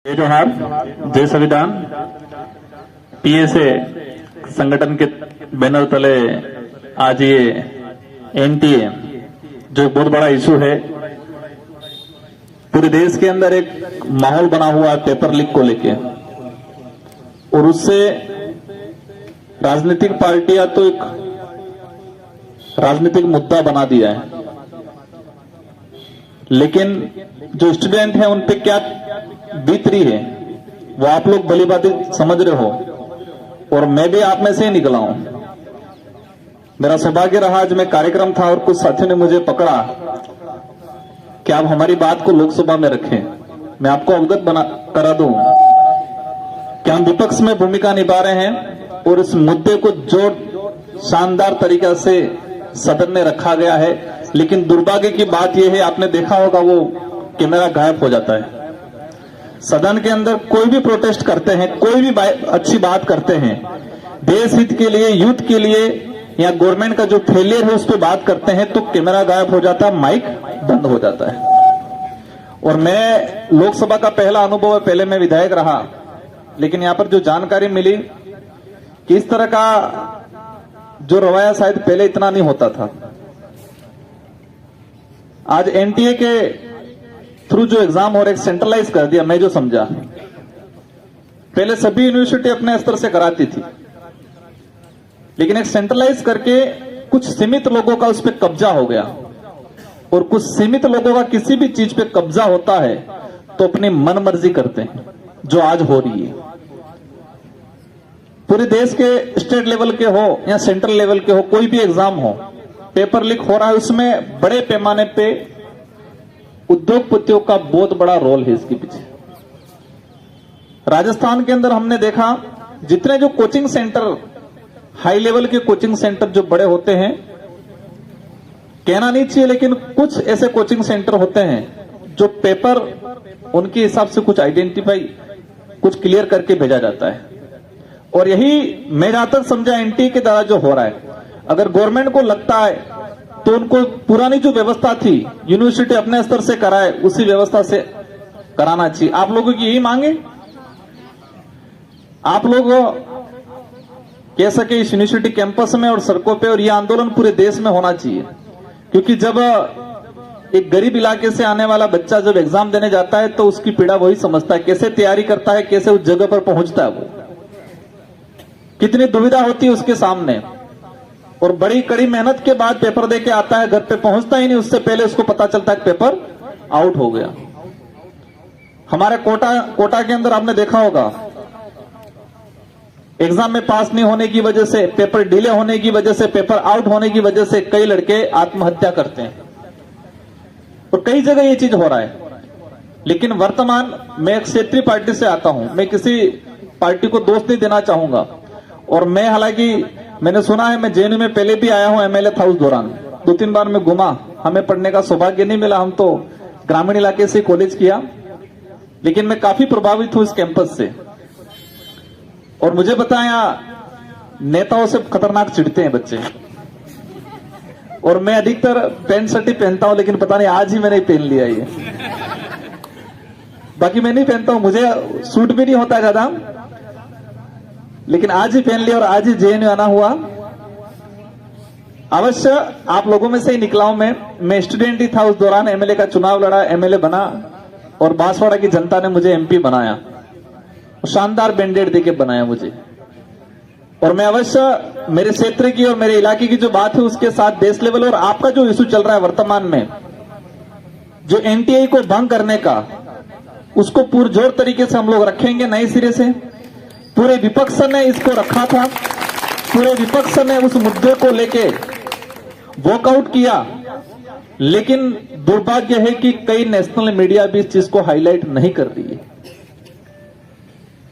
जय जोहार, जय संविधान। पीएसए संगठन के बैनर तले आज ये एनटीए जो एक बहुत बड़ा इशू है, पूरे देश के अंदर एक माहौल बना हुआ है पेपर लीक को लेके, और उससे राजनीतिक पार्टियां तो एक राजनीतिक मुद्दा बना दिया है, लेकिन जो स्टूडेंट है उन पे क्या बीत रही है वो आप लोग भली बात समझ रहे हो, और मैं भी आप में से ही निकला हूं। मेरा सौभाग्य रहा, आज में कार्यक्रम था और कुछ साथियों ने मुझे पकड़ा कि आप हमारी बात को लोकसभा में रखें। मैं आपको अवगत करा दूं कि हम विपक्ष में भूमिका निभा रहे हैं और इस मुद्दे को जो शानदार तरीका से सदन में रखा गया है, लेकिन दुर्भाग्य की बात यह है, आपने देखा होगा वो कैमरा गायब हो जाता है। सदन के अंदर कोई भी प्रोटेस्ट करते हैं, कोई भी अच्छी बात करते हैं, देश हित के लिए, यूथ के लिए या गवर्नमेंट का जो फेलियर है उस पर बात करते हैं तो कैमरा गायब हो जाता है, माइक बंद हो जाता है। और मैं लोकसभा का पहला अनुभव है, पहले मैं विधायक रहा, लेकिन यहां पर जो जानकारी मिली कि इस तरह का जो रवैया शायद पहले इतना नहीं होता था। आज एनटीए के थ्रू जो एग्जाम और एक सेंट्रलाइज कर दिया, मैं जो समझा, पहले सभी यूनिवर्सिटी अपने स्तर से कराती थी, लेकिन एक सेंट्रलाइज करके कुछ सीमित लोगों का उस पर कब्जा हो गया, और कुछ सीमित लोगों का किसी भी चीज पे कब्जा होता है तो अपनी मनमर्जी करते हैं, जो आज हो रही है। पूरे देश के स्टेट लेवल के हो या सेंट्रल लेवल के हो, कोई भी एग्जाम हो, पेपर लीक हो रहा है, उसमें बड़े पैमाने पे उद्योगपतियों का बहुत बड़ा रोल है इसके पीछे। राजस्थान के अंदर हमने देखा, जितने जो कोचिंग सेंटर, हाई लेवल के कोचिंग सेंटर जो बड़े होते हैं, कहना नहीं चाहिए, लेकिन कुछ ऐसे कोचिंग सेंटर होते हैं जो पेपर उनके हिसाब से कुछ आइडेंटिफाई, कुछ क्लियर करके भेजा जाता है। और यही मैं जहां तक समझा एनटीए के द्वारा जो हो रहा है, अगर गवर्नमेंट को लगता है तो उनको पुरानी जो व्यवस्था थी, यूनिवर्सिटी अपने स्तर से कराए, उसी व्यवस्था से कराना चाहिए। आप लोगों की यही मांगे? आप लोग कह सके इस यूनिवर्सिटी कैंपस में और सड़कों पे, और यह आंदोलन पूरे देश में होना चाहिए, क्योंकि जब एक गरीब इलाके से आने वाला बच्चा जब एग्जाम देने जाता है तो उसकी पीड़ा वही समझता है, कैसे तैयारी करता है, कैसे उस जगह पर पहुंचता है, वो कितनी दुविधा होती है उसके सामने, और बड़ी कड़ी मेहनत के बाद पेपर देके आता है, घर पे पहुंचता ही नहीं, उससे पहले उसको पता चलता है कि पेपर आउट हो गया। हमारे कोटा के अंदर आपने देखा होगा, एग्जाम में पास नहीं होने की वजह से, पेपर डिले होने की वजह से, पेपर आउट होने की वजह से कई लड़के आत्महत्या करते हैं, और कई जगह ये चीज हो रहा है। लेकिन वर्तमान मैं एक क्षेत्रीय पार्टी से आता हूं, मैं किसी पार्टी को दोष नहीं देना चाहूंगा, और मैं हालांकि मैंने सुना है, मैं जेएनयू में पहले भी आया हूं, एमएलए था उस दौरान, 2-3 बार मैं घुमा, हमें पढ़ने का सौभाग्य नहीं मिला, हम तो ग्रामीण इलाके से कॉलेज किया, लेकिन मैं काफी प्रभावित हूं इस कैंपस से। और मुझे बताया, नेताओं से खतरनाक चिढ़ते हैं बच्चे, और मैं अधिकतर पैंट शर्ट ही पहनता हूं, लेकिन पता नहीं आज ही मैंने पहन लिया ये, बाकी मैं नहीं पहनता हूं, मुझे सूट भी नहीं होता ज्यादा, लेकिन आज ही पहन लिया और आज ही जेएनयू आना हुआ। अवश्य आप लोगों में से ही निकला हूं मैं स्टूडेंट ही था उस दौरान, एमएलए का चुनाव लड़ा, एमएलए बना, और बांसवाड़ा की जनता ने मुझे एमपी बनाया, शानदार बैंडेड देके बनाया मुझे। और मैं अवश्य मेरे क्षेत्र की और मेरे इलाके की जो बात है उसके साथ देश लेवल और आपका जो इशू चल रहा है वर्तमान में, जो एनटीए को भंग करने का, उसको पुरजोर तरीके से हम लोग रखेंगे नए सिरे से। पूरे विपक्ष ने इसको रखा था, पूरे विपक्ष ने उस मुद्दे को लेके वॉकआउट किया, लेकिन दुर्भाग्य है कि कई नेशनल मीडिया भी इस चीज को हाईलाइट नहीं कर रही है।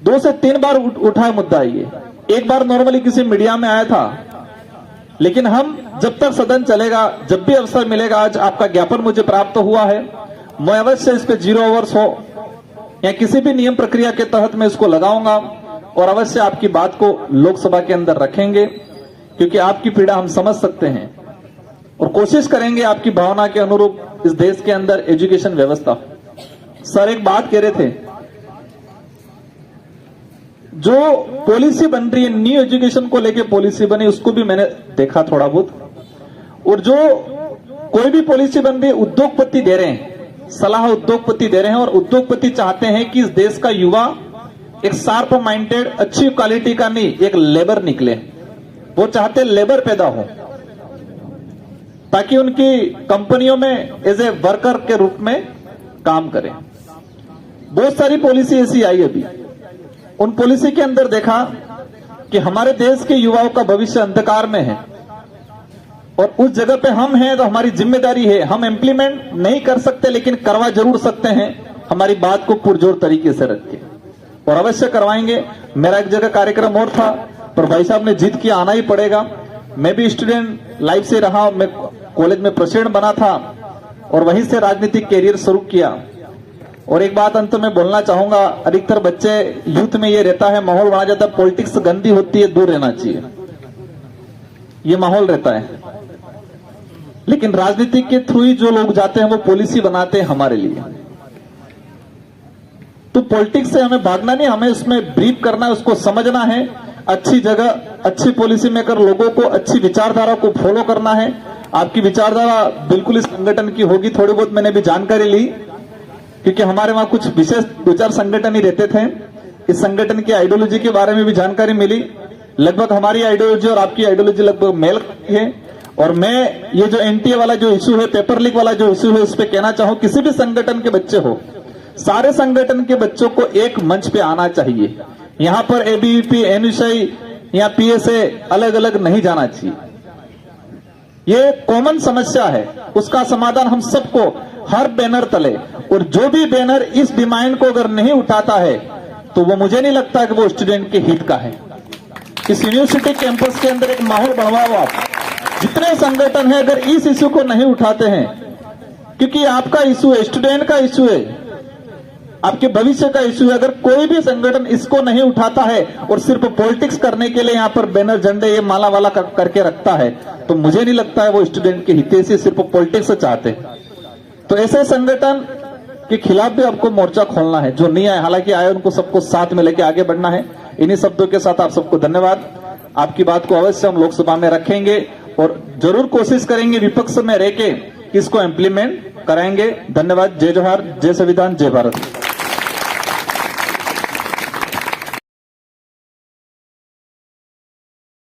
2 से 3 बार उठा मुद्दा ये, एक बार नॉर्मली किसी मीडिया में आया था, लेकिन हम जब तक सदन चलेगा, जब भी अवसर मिलेगा, आज आपका ज्ञापन मुझे प्राप्त हुआ है, मैं अवश्य इस पे 0 आवर्स हो या किसी भी नियम प्रक्रिया के तहत मैं इसको लगाऊंगा, और अवश्य आपकी बात को लोकसभा के अंदर रखेंगे, क्योंकि आपकी पीड़ा हम समझ सकते हैं, और कोशिश करेंगे आपकी भावना के अनुरूप इस देश के अंदर एजुकेशन व्यवस्था। सर एक बात कह रहे थे जो पॉलिसी बन रही है न्यू एजुकेशन को लेके पॉलिसी बनी, उसको भी मैंने देखा थोड़ा बहुत। और जो कोई भी पॉलिसी बन रही है उद्योगपति दे रहे हैं, सलाह उद्योगपति दे रहे हैं, और उद्योगपति चाहते हैं कि इस देश का युवा एक शार्प माइंडेड अच्छी क्वालिटी का नहीं, एक लेबर निकले। वो चाहते हैं लेबर पैदा हो ताकि उनकी कंपनियों में एज ए वर्कर के रूप में काम करें। बहुत सारी पॉलिसी ऐसी आई अभी। उन पॉलिसी के अंदर देखा कि हमारे देश के युवाओं का भविष्य अंधकार में है, और उस जगह पे हम हैं तो हमारी जिम्मेदारी है। हम इम्प्लीमेंट नहीं कर सकते लेकिन करवा जरूर सकते हैं, हमारी बात को पुरजोर तरीके से रख के, और अवश्य करवाएंगे। मेरा एक जगह कार्यक्रम और था, पर भाई साहब ने जिद किया आना ही पड़ेगा। मैं भी स्टूडेंट लाइफ से रहा, मैं कॉलेज में प्रेसिडेंट बना था और वहीं से राजनीतिक कैरियर शुरू किया। और एक बात अंत में बोलना चाहूंगा, अधिकतर बच्चे यूथ में ये रहता है, माहौल बना जाता है, पॉलिटिक्स गंदी होती है, दूर रहना चाहिए, ये माहौल रहता है। लेकिन राजनीति के थ्रू ही जो लोग जाते हैं वो पॉलिसी बनाते हैं हमारे लिए। तो पॉलिटिक्स से हमें भागना नहीं, हमें उसमें ब्रीफ करना है, उसको समझना है। अच्छी जगह अच्छी पॉलिसी मेकर लोगों को अच्छी विचारधारा को फॉलो करना है। आपकी विचारधारा बिल्कुल इस संगठन की होगी। थोड़ी बहुत मैंने भी जानकारी ली, क्योंकि हमारे वहां कुछ विशेष 2-4 संगठन ही रहते थे। इस संगठन की आइडियोलॉजी के बारे में भी जानकारी मिली। लगभग हमारी आइडियोलॉजी और आपकी आइडियोलॉजी लगभग मेल है। और मैं ये जो एनटीए वाला जो इशू है, पेपर लीक वाला जो इशू है, उस पर कहना चाहूं, किसी भी संगठन के बच्चे हो, सारे संगठन के बच्चों को एक मंच पे आना चाहिए। यहां पर एबीवीपी, एनएसआई या पीएसए अलग अलग नहीं जाना चाहिए। ये कॉमन समस्या है, उसका समाधान हम सबको हर बैनर तले, और जो भी बैनर इस डिमांड को अगर नहीं उठाता है तो वो मुझे नहीं लगता कि वो स्टूडेंट के हित का है। इस यूनिवर्सिटी कैंपस के अंदर एक माहौल बनवाओ आप। जितने संगठन है अगर इस इशू को नहीं उठाते हैं, क्योंकि आपका इशू है, स्टूडेंट का इशू है, आपके भविष्य का इशू है, अगर कोई भी संगठन इसको नहीं उठाता है और सिर्फ पॉलिटिक्स करने के लिए यहाँ पर बैनर झंडे ये माला वाला करके रखता है, तो मुझे नहीं लगता है वो स्टूडेंट के हित से सिर्फ पॉलिटिक्स चाहते हैं। तो ऐसे संगठन के खिलाफ भी आपको मोर्चा खोलना है। जो नहीं आए, हालांकि आए, उनको सबको साथ में लेके आगे बढ़ना है। इन्हीं शब्दों के साथ आप सबको धन्यवाद। आपकी बात को अवश्य हम लोकसभा में रखेंगे और जरूर कोशिश करेंगे विपक्ष में रह के इसको इम्प्लीमेंट कराएंगे। धन्यवाद। जय जोहार, जय संविधान, जय भारत।